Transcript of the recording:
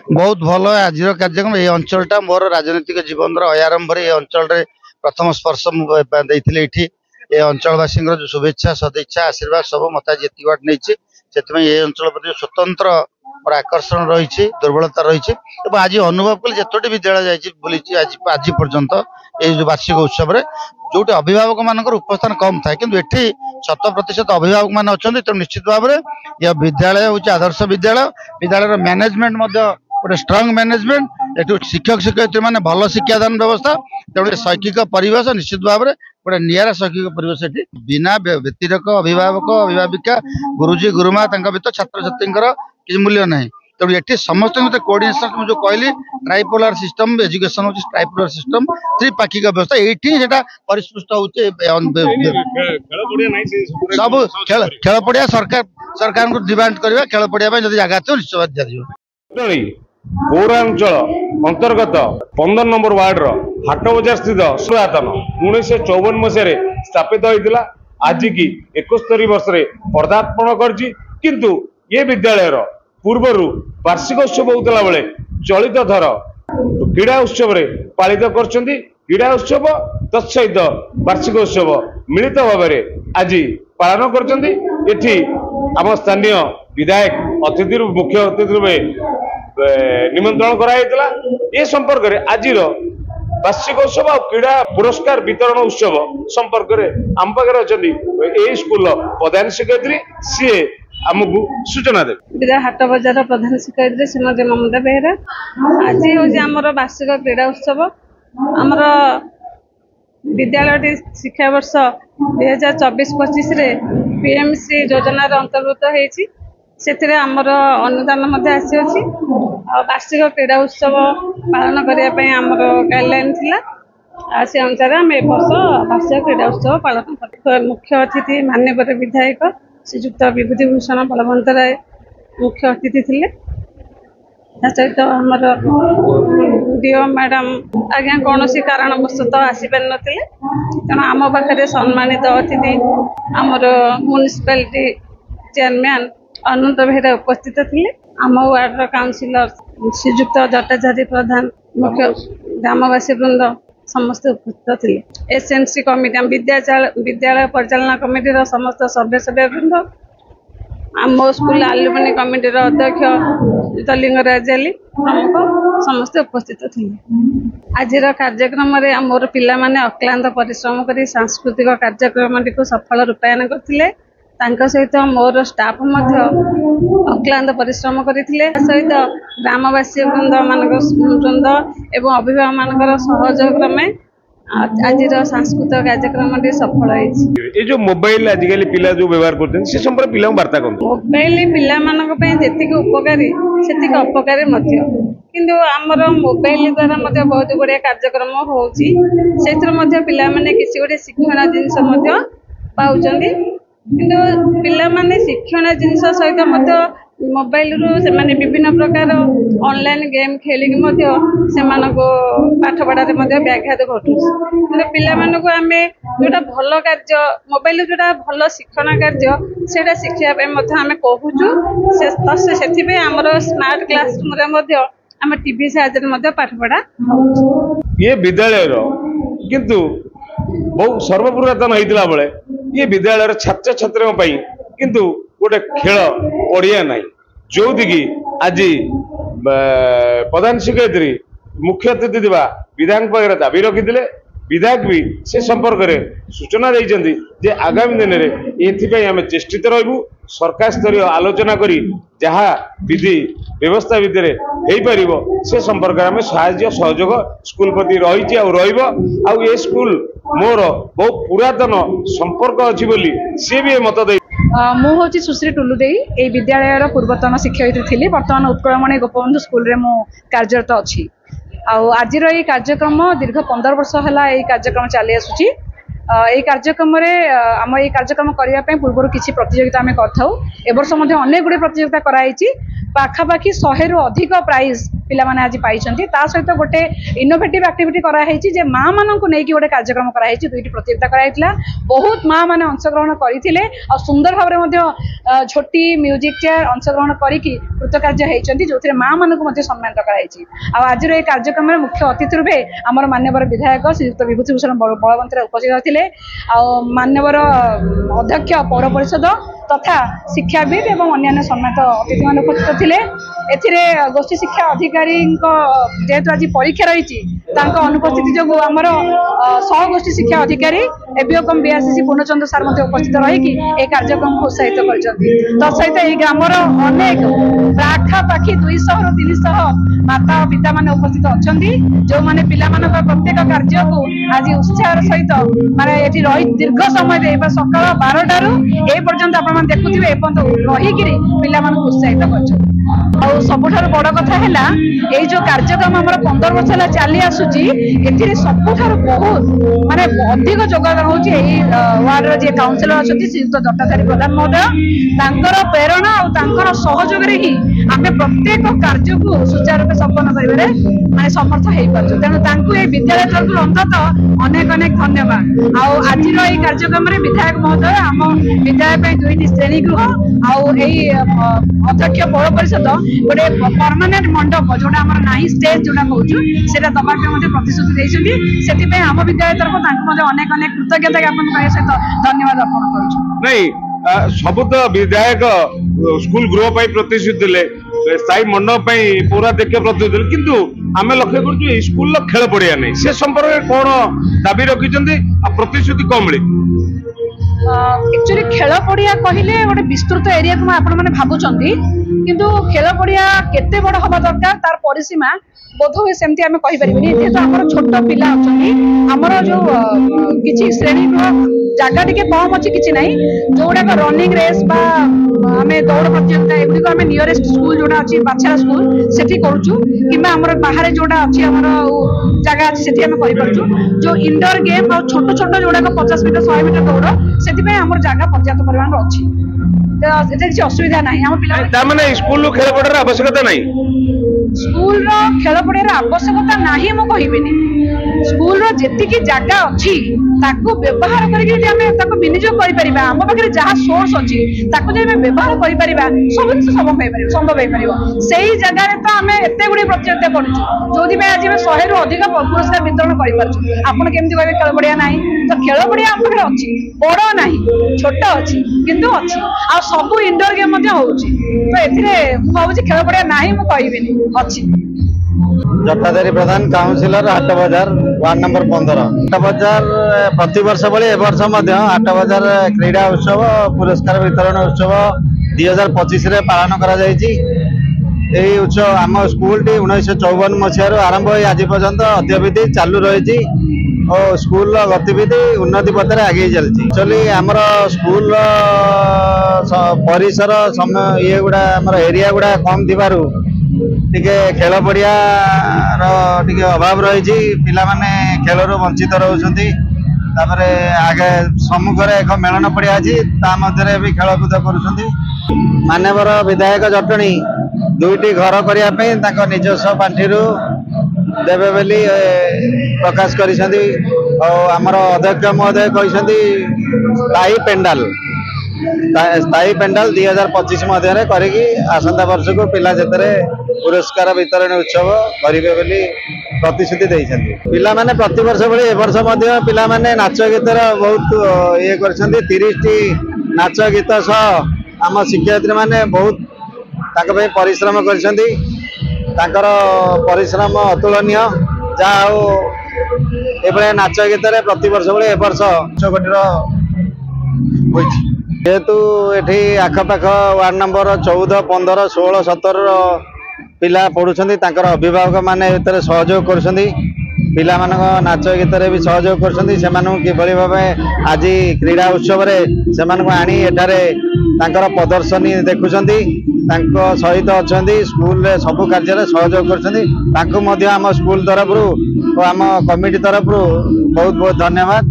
बहुत भल आज कार्यक्रम ये अंचलटा मोर राजनीतिक जीवन अयारंभ ये अंचल प्रथम स्पर्श मुझे ये अंचलवासी जो शुभेच्छा सदिच्छा आशीर्वाद सब मत आज ये नहीं ये अंचल प्रति स्वतंत्र मोर आकर्षण रही दुर्बलता रही आज अनुभव कल जितोटी विद्यालय जाइए आज पर्यंत ये जो वार्षिक उत्सव जो अभिभावक मान उपस्थान कम थाए कि 100% अभिभावक मान अच्छा तो निश्चित भाव में यह विद्यालय हूँ आदर्श विद्यालय विद्यालय मैनेजमेंट गोटे स्ट्रांग मैनेजमेंट एटू शिक्षक शिक्षयित्री मैंने भल शिक्षादान व्यवस्था तेणु शैक्षिक परिवेश निश्चित भाव में गोटे निरा शैक्षिक परिवेश बिना व्यतिरक अभिभावक अभिभाविका गुरुजी गुरुमा भर छात्र छात्री किसी मूल्य ना तेणु ये समस्त कोऑर्डिनेशन जो कहली ट्राइपोलर सिस्टम एजुकेशन हूँ ट्राइपोलर सिस्टम त्रिपाक्षिक व्यवस्था ये परिस्पृष्ट होचे सब खेल पड़िया सरकार को डिमांड करवा खेल पड़िया जगह थी निश्चय दिया पौरांचल अंतर्गत 15 नंबर वार्ड हाट बजार स्थित पुरातन 1954 मसीह स्थापित होता आज की 71 वर्ष पदार्पण किंतु ये विद्यालय पूर्वर वार्षिक उत्सव होता बेले चलित थर क्रीड़ा उत्सव पालित क्रीड़ा उत्सव तत्सहित वार्षिक उत्सव मिलित भाव आज पालन कर आम स्थानीय विधायक अतिथि मुख्य अतिथि निमंत्रण कराइला ए संपर्क में आज वार्षिक उत्सव और क्रीड़ा पुरस्कार वितरण उत्सव संपर्क में आम पाखे अच्छा स्कूल प्रधान शिक्षयित्री सी आमको सूचना दे विद्या हाट बजार प्रधान शिक्षयित्री श्रीमती ममता बेहरा आज हूँ वार्षिक क्रीड़ा उत्सव आमर विद्यालय शिक्षा वर्ष 2024-25 पीएमसी योजनार अंतर्भुक्त होती से आमर अनुदान आसी वार्षिक क्रीड़ा उत्सव पालन करने आमर गाइडलाइन थिला से अनुसार आम ए वर्ष वार्षिक क्रीड़ा उत्सव पालन कर मुख्य अतिथि माननीय विधायक श्रीजुक्त विभूतिभूषण बलवंत राय मुख्य अतिथि थे सहित आमर डीओ मैडम आज्ञा कौन कारणवशतः आसीपार ना तेणु आम पाखे सम्मानित अतिथि आमर म्युनिसिपालिटी चेयरमैन अनंत बेहरा उपस्थित थे आम वार्डर काउंसिलर श्रीजुक्त जटाचारी प्रधान मुख्य ग्रामवासी वृंद समस्त उपस्थित थे एसएमसी कमिटी विद्यालय परिचालना कमिटी समस्त सदस्य वृंद आम स्कूल आलुमिनी कमिटी अध्यक्ष लिंगराज अली प्रमुख समस्त उपस्थित थे आज कार्यक्रम मोर पिला माने अक्लांत परिश्रम कर सांस्कृतिक कार्यक्रम टी सफल रूपायन करते सहित मोर स्टाफ अक्लांत परिश्रम करते सहित ग्रामवासी वृंद वृंद एवं अभिभावक मान सहयोग क्रमे आज सांस्कृतिक कार्यक्रम सफल ये जो मोबाइल आजिकल पिला जो व्यवहार करते से संपर्क पिला वार्ता कर मोबाइल पिला जी उपकारी से अपकारी किंतु आमर मोबाइल द्वारा बहुत गुड़िया कार्यक्रम होती पिला माने किसी गोटे शिक्षण जिनस पाँच किंतु पिला माने शिक्षण जिनस सहित मोबाइल रु से विभिन्न प्रकार ऑनलाइन गेम खेलिक पाठ पढ़ारे व्याघात घटू कि पिला मानक आम जोटा भल कार्य मोबाइल जोटा भल शिक्षण कार्य से शिखापी आम कहूँ से आमर स्मार्ट क्लासरूम आम टीवी साहाय्य पाठ पढ़ा ये विद्यालय किंतु बहुत सर्वपुरातन होता बेले ये विद्यालय छात्र छात्री किंतु गोटे खेल पड़िया ना जो दिकी आज प्रधान शिक्षयित्री मुख्य अतिथि दिवा विधायक पाखे दाबी रखी विधायक भी से संपर्क में सूचना देते आगामी दिन में ये आम चेष्टित रहू सरकार स्तरीय आलोचना करी जहाँ विधि व्यवस्था भितर हो पार से संपर्क में साहाय्य सहयोग स्कूल प्रति रही ये स्कूल मोर बहुत पुरातन संपर्क अच्छी बोली सी भी मत दे मु हूँ सुश्री टुलुदे ये विद्यालय पूर्वतन शिक्षयित्री थी बर्तमान उत्कलमणि गोपबंधु स्कूल मु कार्यरत अच्छी आज ये कार्यक्रम दीर्घ 15 वर्ष है ये कार्यक्रम चली आसूची ये कार्यक्रम आम ये कार्यक्रम करने पूर्व किसी प्रतियोगिता आम कर अनेक गुड़े प्रतियोगिता कराई पाखापाखि 100 रु अधिक प्राइज पिलामाने आज पाइछन्ति ता सहित गोटे इनोवेटिव एक्टिविटी करा हेछि जे मां माननकु नेकी गोटे कार्यक्रम करा हेछि दुईटी प्रतियोगिता करा हेतिला बहुत मां माने अंशग्रहण करथिले और सुंदर भाबरे मध्ये झोटी म्यूजिक चेयर अंशग्रहण करिकि कृतकार्य हेछन्ति जोथिरे मां माननकु मध्ये सम्मानित करा हेछि आ आज रे कार्यक्रम रे मुख्य अतिथि रूपे हमर मान्यवर विधायक श्रीयुक्त विभूतिभूषण बलवंत उपस्थित होतिले आ मान्यवर अध्यक्ष पौर परिषद तथा शिक्षाविद एवं अन्य सम्मानित अतिथि मान उपस्थित थिले एथिरे गोष्ठी शिक्षा अधिकारी जेहेतु आज परीक्षा रही अनुपस्थिति जो आमर सहगोष्ठी शिक्षा अधिकारी एबीओकम बीआरसीसी पूर्णचंद्र सार उपस्थित रही कार्यक्रम को उत्साहित कर तत्सहित यह ग्रामर अनेक पाखापाखि 200 ରୁ 300 माता और पिता मान उपस्थित अच्छा जो मैंने पिला प्रत्येक कार्य को आज उत्साह सहित माने ये रही दीर्घ समय सकाल 12 ରୁ ए पर्यंत आप देखुवे रहीकि पिला उत्साहित कर सबुठार बड़ कथा है जो कार्यक्रम आम 15 वर्ष है चली आसूची ए सबुठ बहुत माने अधिक योगदान होची वार्ड रे काउंसिलर अच्छा श्रीयुक्त दत्ताधारी प्रधान महोदय प्रेरणा और सहयोग ही आम प्रत्येक कार्य को सुचारू रूप संपन्न कर समर्थ हो पार्छ तेणु विद्यालय तरफ अंतत अनेक अनेक धन्यवाद आज कार्यक्रम में विधायक महोदय आम विद्यालय 2टी श्रेणी गृह अध्यक्ष पौर परिषद गोटे परमानेंट मंडप जोटा आम ना स्टेज जोटा कहूँ से दबापी प्रतिश्रुति देते आम विद्यालय तरफ अनेक अनेक कृतज्ञता ज्ञापन करने सहित धन्यवाद अर्पण कर सब तो विधायक स्कूल गृह प्रतिश्रुति देले स्थायी मंडप पूरा देखे प्रतिश्रुति किंतु आम लक्ष्य कर स्कूल खेल पड़िया नहीं से संपर्क कौन दाबी रखिंट प्रतिश्रुति कौन मिले एक्चुअली खेल पड़िया कहले गोटे विस्तृत एरिया को आपण मैंने भावुंट किंतु खेल पड़िया केते बड़ हवा दरकार तार परिसीमा बोध हुए सेमती आम कहीपर जेहेतु आम छोट पिला अच्छा आमर जो किसी श्रेणी गृह जगह टी कम अच्छी किसी ना जोगुड़ाक रनिंग रेस आम दौड़ प्रतियोगिता एगुड़िक आम नियरेस्ट स्कूल जोटा अच्छी बाछारा स्कूल से करूँ कि बाहर जोटा अच्छी आम जगह अच्छी से करूँ जो इंडोर गेम और छोट छोट जोड़ाक 50 मीटर 100 मीटर दौड़ से आम जगह पर्याप्त परिमाण अच्छी तो किसी असुविधा ना आम पिला स्कूल खेल पड़ार आवश्यकता नहीं स्कूल खेल पड़ियार आवश्यकता नहीं मु कहबिनी स्कूल जी जगह अच्छी व्यवहार करके विनियोग कर आम पाखे जहाँ सोर्स अच्छी व्यवहार कर सब जिन संभव हो से ही जगह तो आम एत गुड़ी प्रतियोगिता करूँ जो आज 100 ରୁ अधिक पुरस्कार वितरण कर खेल पड़िया ना तो खेल पड़िया आम पाखे अच्छी बड़ ना छोट अच्छी किंतु अच्छी आ सब इंडोर गेम हो भावी खेल पड़िया ना मुझे अच्छी जटाधारी प्रधान काउंसिलर हाट बजार वार्ड नंबर 15 हाट बजार प्रति वर्ष भाई वर्ष हाट बजार क्रीड़ा उत्सव पुरस्कार वितरण उत्सव 2025 रे पालन करा यही उत्सव आम स्कूल 1954 मसीह आरंभ हो आज पर्यंत अद्यावधि चालू रही और स्कूल गतिविधि उन्नति पथ आगे चलती एक्चुअली आमर स्कूल परिसर समय ये गुड़ा आमर एरिया गुड़ा कम थिबारु टिके खेल पड़िया टिके अभाव रही पिला माने खेल रू वंचित रहउछंती तापरे आगे सम्मुख रे एक मेलन पड़िया अछि ता मध्य भी खेलकूद करुछंती मान्यवर विधायक जटणी 2टी घर करिया पे ताको निजस्व पांठिरू देवे बेली प्रकाश करिसंती और आमर अध्यक्ष महोदय कहिसंती स्थायी पेंडाल 2025 मध्य करी आसंता वर्ष को पिला जेतरे पुरस्कार वितरण उत्सव करेंगे बोली प्रतिश्रुति देइछंती पिला माने प्रति वर्ष भली ए वर्ष मध्य पिला माने नाच गीतर बहुत ये करछंती 30टी नाच गीत सह आम शिक्षयित्री माने बहुत ताक पे परिश्रम करछंती ताकर परिश्रम अतुलनीय जा हो एबळे नाच गीतर प्रति वर्ष भली ए वर्ष 100 कोटी होइछि जेहेतु एठी आखपाख वार्ड नंबर 14 15 16 17 पिला पढ़ुछंती तांकर अभिभावक माने भीतर सहयोग करछंती पिला मानक नाच गीतर भी सहयोग करछंती सेमानक किभଳି भाबे आज क्रीड़ा उत्सव रे सेमानक आनी एठारे तांकर प्रदर्शनी देखुछंती तांको सहित अछंती स्कूल रे सब कार्य रे सहयोग करछंती तांको मध्ये हम स्कूल तरफ रु और हम कमिटी तरफ रु बहुत बहुत धन्यवाद।